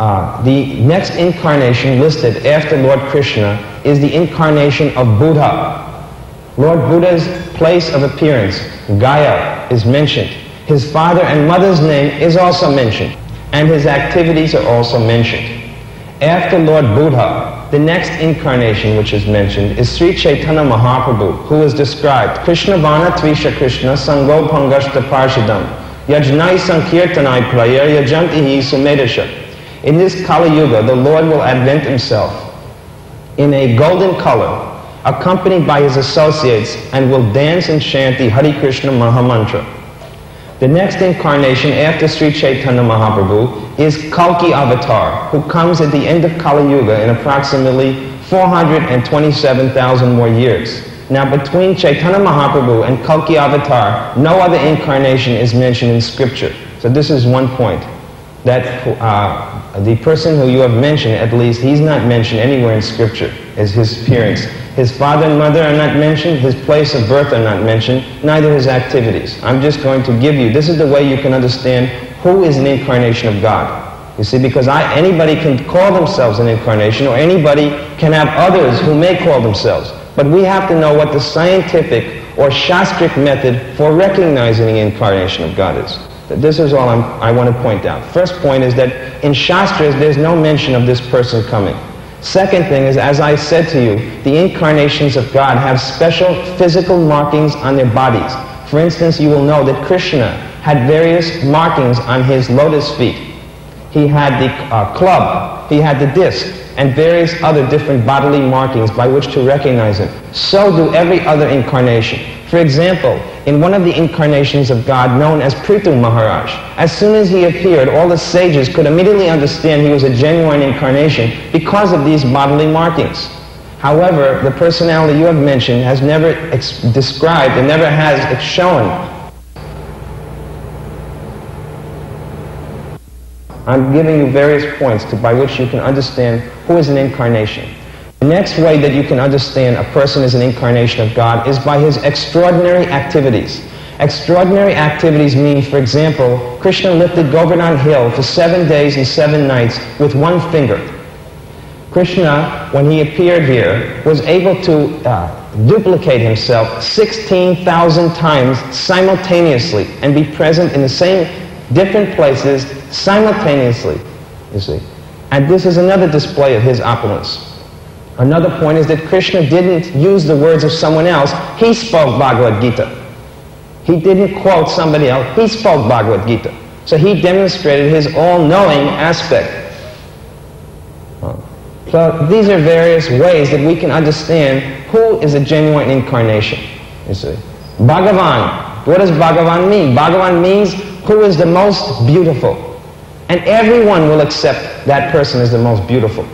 The next incarnation listed after Lord Krishna is the incarnation of Buddha. Lord Buddha's place of appearance, Gaya, is mentioned. His father and mother's name is also mentioned, and his activities are also mentioned. After Lord Buddha, the next incarnation which is mentioned is Sri Chaitanya Mahaprabhu, who is described, Krishna Vana Tvisha Krishna Sango Pangashta Parshadam Yajnai Sankirtanai Prayer Yajantihi Sumedasha. In this Kali Yuga, the Lord will advent himself in a golden color, accompanied by his associates, and will dance and chant the Hare Krishna Mahamantra. The next incarnation after Sri Chaitanya Mahaprabhu is Kalki Avatar, who comes at the end of Kali Yuga in approximately 427,000 more years. Now, between Chaitanya Mahaprabhu and Kalki Avatar, no other incarnation is mentioned in scripture. So this is one point, that the person who you have mentioned, at least, he's not mentioned anywhere in scripture as his appearance. His father and mother are not mentioned, his place of birth are not mentioned, neither his activities. I'm just going to give you, this is the way you can understand who is an incarnation of God. You see, because anybody can call themselves an incarnation, or anybody can have others who may call themselves. But we have to know what the scientific or shastric method for recognizing the incarnation of God is. This is all I want to point out. First point is that in Shastras, there's no mention of this person coming. Second thing is, as I said to you, the incarnations of God have special physical markings on their bodies. For instance, you will know that Krishna had various markings on his lotus feet. He had the club, he had the disc, and various other different bodily markings by which to recognize him. So do every other incarnation. For example, in one of the incarnations of God known as Prithu Maharaj, as soon as he appeared, all the sages could immediately understand he was a genuine incarnation because of these bodily markings. However, the personality you have mentioned has never described and never has shown. I'm giving you various points by which you can understand who is an incarnation. The next way that you can understand a person is an incarnation of God is by his extraordinary activities. Extraordinary activities mean, for example, Krishna lifted Govardhan Hill for 7 days and 7 nights with one finger. Krishna, when he appeared here, was able to duplicate himself 16,000 times simultaneously and be present in the same different places simultaneously, you see. And this is another display of his opulence. Another point is that Krishna didn't use the words of someone else. He spoke Bhagavad Gita. He didn't quote somebody else. He spoke Bhagavad Gita. So he demonstrated his all-knowing aspect. So these are various ways that we can understand who is a genuine incarnation, you see. Bhagavan. What does Bhagavan mean? Bhagavan means who is the most beautiful. And everyone will accept that person as the most beautiful.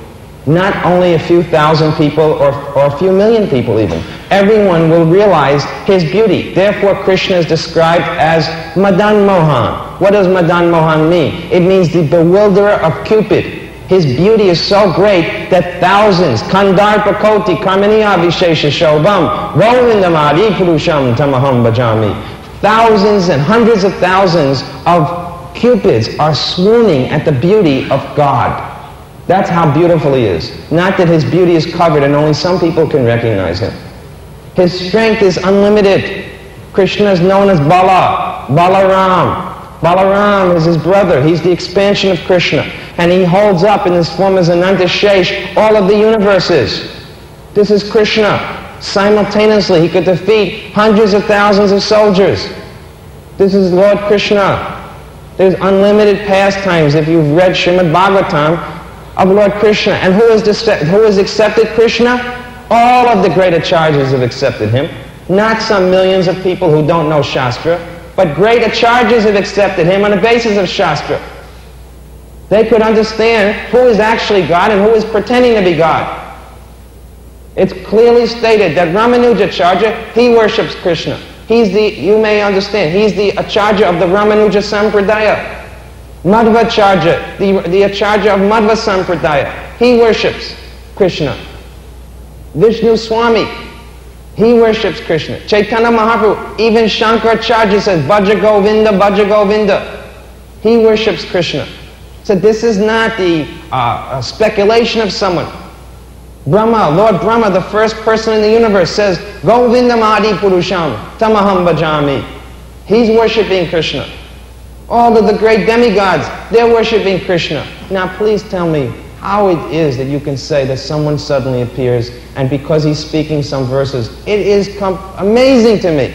Not only a few thousand people or a few million people even. Everyone will realize his beauty. Therefore, Krishna is described as Madan Mohan. What does Madan Mohan mean? It means the bewilderer of Cupid. His beauty is so great that thousands, Kandarpa Koti Karmaniya Vishesha Shobham Govindamadi Purusham Tamaham Bhajami. Thousands and hundreds of thousands of Cupids are swooning at the beauty of God. That's how beautiful he is. Not that his beauty is covered and only some people can recognize him. His strength is unlimited. Krishna is known as Bala, Balaram. Balaram is his brother. He's the expansion of Krishna. And he holds up in his form as Ananta Shesh all of the universes. This is Krishna. Simultaneously, he could defeat hundreds of thousands of soldiers. This is Lord Krishna. There's unlimited pastimes, if you've read Srimad Bhagavatam, of Lord Krishna. And who has accepted Krishna? All of the great acharyas have accepted him. Not some millions of people who don't know Shastra, but great acharyas have accepted him on the basis of Shastra. They could understand who is actually God and who is pretending to be God. It's clearly stated that Ramanujacharya, he worships Krishna. You may understand, he's the acharya of the Ramanuja Sampradaya. Madhvacharya, the acharya of Madhva Sampradaya, he worships Krishna. Vishnu Swami, he worships Krishna. Chaitanya Mahaprabhu, even Shankaracharya says, Bhaja Govinda, Bhaja Govinda. He worships Krishna. Said this is not the speculation of someone. Brahma, Lord Brahma, the first person in the universe, says, Govindam Adi Purusham Tamaham Bhajami. He's worshipping Krishna. All of the great demigods, they're worshipping Krishna. Now please tell me how it is that you can say that someone suddenly appears and because he's speaking some verses, it is amazing to me.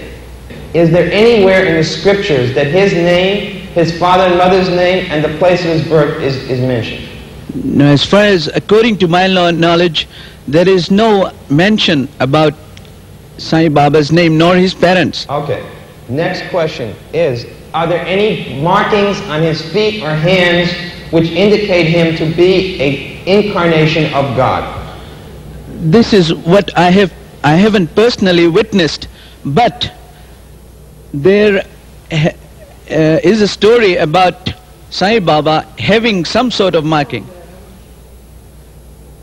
Is there anywhere in the scriptures that his name, his father and mother's name, and the place of his birth is mentioned? No, as far as according to my knowledge, there is no mention about Sai Baba's name nor his parents. Okay. Next question is, are there any markings on his feet or hands which indicate him to be an incarnation of God? This is what I haven't personally witnessed, but there is a story about Sai Baba having some sort of marking.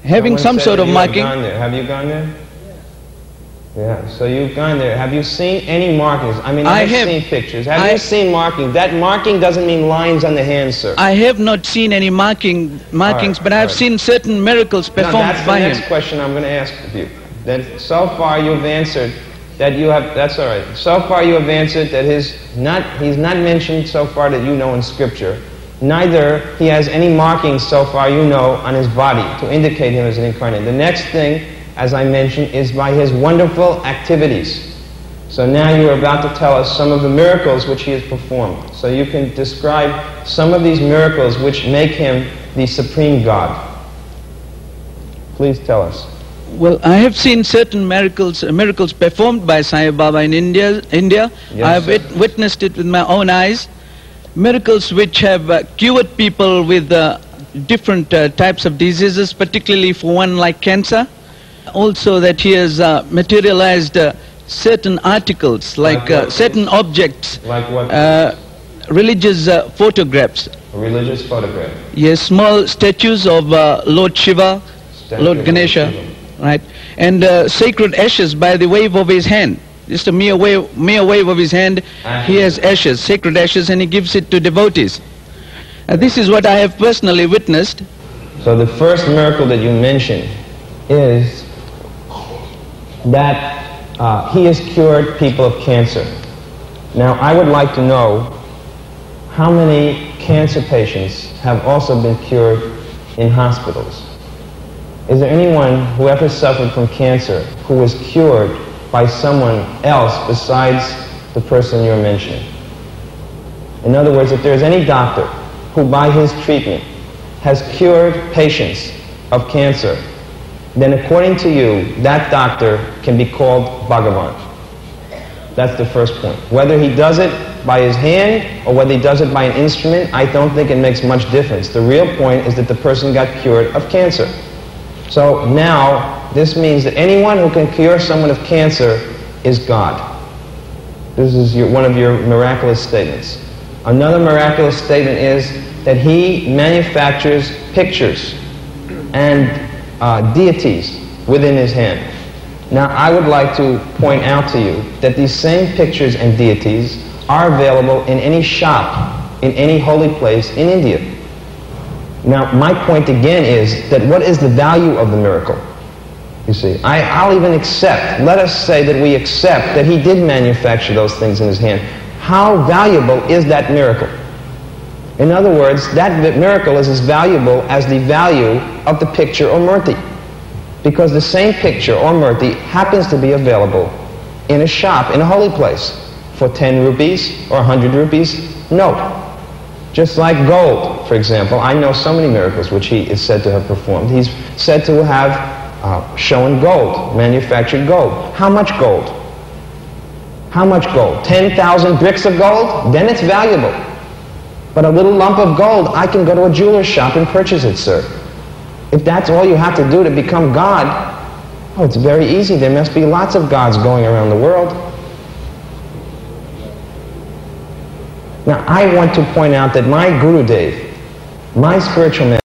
Having some sort of marking. Have you gone there? Yeah, so you've gone there. Have you seen any markings? I mean, I've seen pictures. Have you seen markings? That marking doesn't mean lines on the hands, sir. I have not seen any markings, but I have seen certain miracles performed by him. That's the next question I'm going to ask of you. Then so far you've answered that you have, that's all right. So far you have answered that he's not mentioned so far that you know in Scripture. Neither he has any markings so far you know on his body to indicate him as an incarnate. The next thing, as I mentioned, is by his wonderful activities. So now you're about to tell us some of the miracles which he has performed. So you can describe some of these miracles which make him the supreme God. Please tell us. Well, I have seen certain miracles performed by Sai Baba in India. Yes, I have witnessed it with my own eyes. Miracles which have cured people with different types of diseases, particularly for one like cancer. Also that he has materialized certain articles, like certain objects. Like what? Religious photographs. A religious photograph. Yes, small statues of Lord Shiva, Lord Ganesha, right? And sacred ashes by the wave of his hand. Just a mere wave of his hand, he has ashes, sacred ashes, and he gives it to devotees. This is what I have personally witnessed. So the first miracle that you mentioned is that he has cured people of cancer. Now I would like to know how many cancer patients have also been cured in hospitals. Is there anyone who ever suffered from cancer who was cured by someone else besides the person you're mentioning? In other words, if there's any doctor who by his treatment has cured patients of cancer, then according to you, that doctor can be called Bhagavan. That's the first point. Whether he does it by his hand or whether he does it by an instrument, I don't think it makes much difference. The real point is that the person got cured of cancer. So now, this means that anyone who can cure someone of cancer is God. This is one of your miraculous statements. Another miraculous statement is that he manufactures pictures and deities within his hand. Now I would like to point out to you that these same pictures and deities are available in any shop, in any holy place in India. Now my point again is that what is the value of the miracle? You see, I'll even accept, let us say that we accept that he did manufacture those things in his hand. How valuable is that miracle? In other words, that miracle is as valuable as the value of the picture or murti. Because the same picture or murti happens to be available in a shop, in a holy place, for 10 rupees or 100 rupees. No. Just like gold, for example. I know so many miracles which he is said to have performed. He's said to have shown gold, manufactured gold. How much gold? How much gold? 10,000 bricks of gold? Then it's valuable. But a little lump of gold, I can go to a jeweler's shop and purchase it, sir. If that's all you have to do to become God, oh, it's very easy. There must be lots of gods going around the world. Now, I want to point out that my Gurudev, my spiritual man,